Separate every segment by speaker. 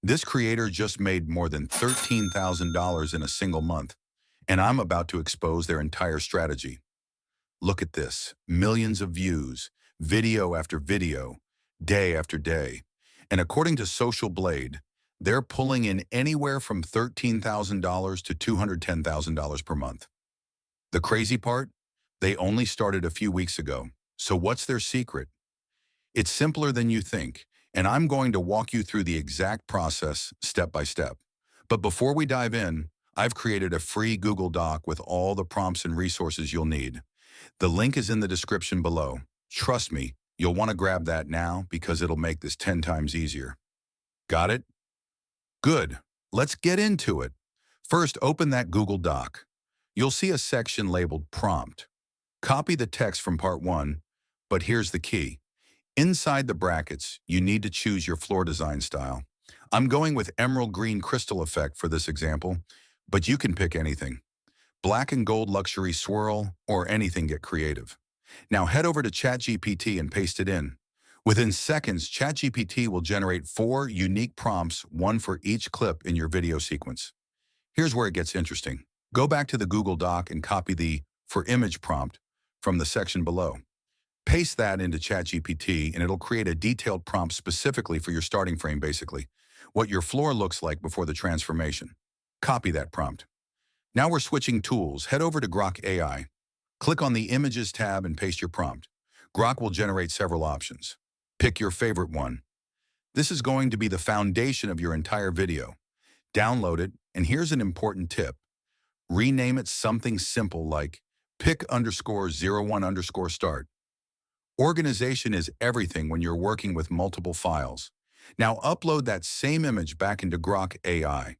Speaker 1: This creator just made more than $13,000 in a single month, and I'm about to expose their entire strategy. Look at this, millions of views, video after video, day after day. And according to Social Blade, they're pulling in anywhere from $13,000 to $210,000 per month. The crazy part? They only started a few weeks ago. So what's their secret? It's simpler than you think, and I'm going to walk you through the exact process step by step. But before we dive in, I've created a free Google Doc with all the prompts and resources you'll need. The link is in the description below. Trust me, you'll want to grab that now because it'll make this 10 times easier. Got it? Good. Let's get into it. First, open that Google Doc. You'll see a section labeled Prompt. Copy the text from part 1, but here's the key. Inside the brackets, you need to choose your floor design style. I'm going with emerald green crystal effect for this example, but you can pick anything. Black and gold luxury swirl, or anything get creative. Now head over to ChatGPT and paste it in. Within seconds, ChatGPT will generate 4 unique prompts, one for each clip in your video sequence. Here's where it gets interesting. Go back to the Google Doc and copy the "for image" prompt from the section below. Paste that into ChatGPT and it'll create a detailed prompt specifically for your starting frame, basically, what your floor looks like before the transformation. Copy that prompt. Now we're switching tools. Head over to Grok AI. Click on the Images tab and paste your prompt. Grok will generate several options. Pick your favorite one. This is going to be the foundation of your entire video. Download it, and here's an important tip. Rename it something simple like pick_01_start. Organization is everything when you're working with multiple files. Now upload that same image back into Grok AI.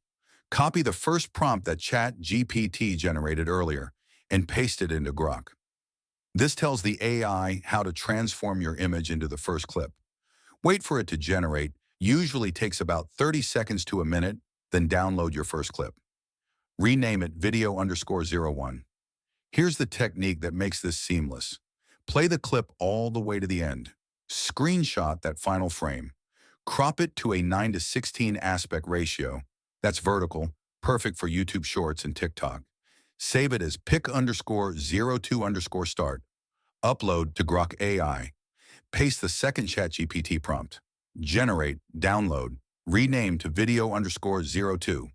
Speaker 1: Copy the first prompt that ChatGPT generated earlier and paste it into Grok. This tells the AI how to transform your image into the first clip. Wait for it to generate, usually takes about 30 seconds to a minute, then download your first clip. Rename it video_01. Here's the technique that makes this seamless. Play the clip all the way to the end. Screenshot that final frame. Crop it to a 9:16 aspect ratio. That's vertical, perfect for YouTube Shorts and TikTok. Save it as pick_02_start. Upload to Grok AI. Paste the second ChatGPT prompt. Generate, download, rename to video_02.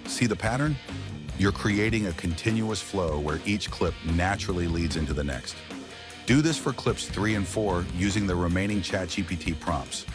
Speaker 1: See the pattern? You're creating a continuous flow where each clip naturally leads into the next. Do this for clips 3 and 4 using the remaining ChatGPT prompts.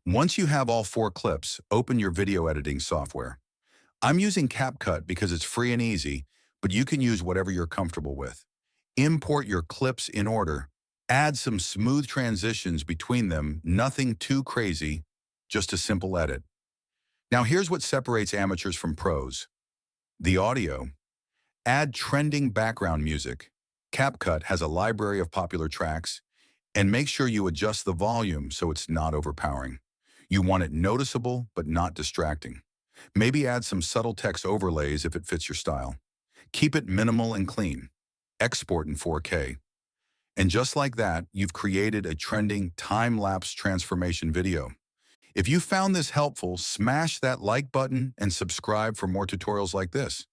Speaker 1: Once you have all 4 clips, open your video editing software. I'm using CapCut because it's free and easy, but you can use whatever you're comfortable with. Import your clips in order. Add some smooth transitions between them, nothing too crazy, just a simple edit. Now here's what separates amateurs from pros. The audio. Add trending background music. CapCut has a library of popular tracks, and make sure you adjust the volume so it's not overpowering. You want it noticeable but not distracting. Maybe add some subtle text overlays if it fits your style. Keep it minimal and clean. Export in 4K. And just like that, you've created a trending time-lapse transformation video. If you found this helpful, smash that like button and subscribe for more tutorials like this.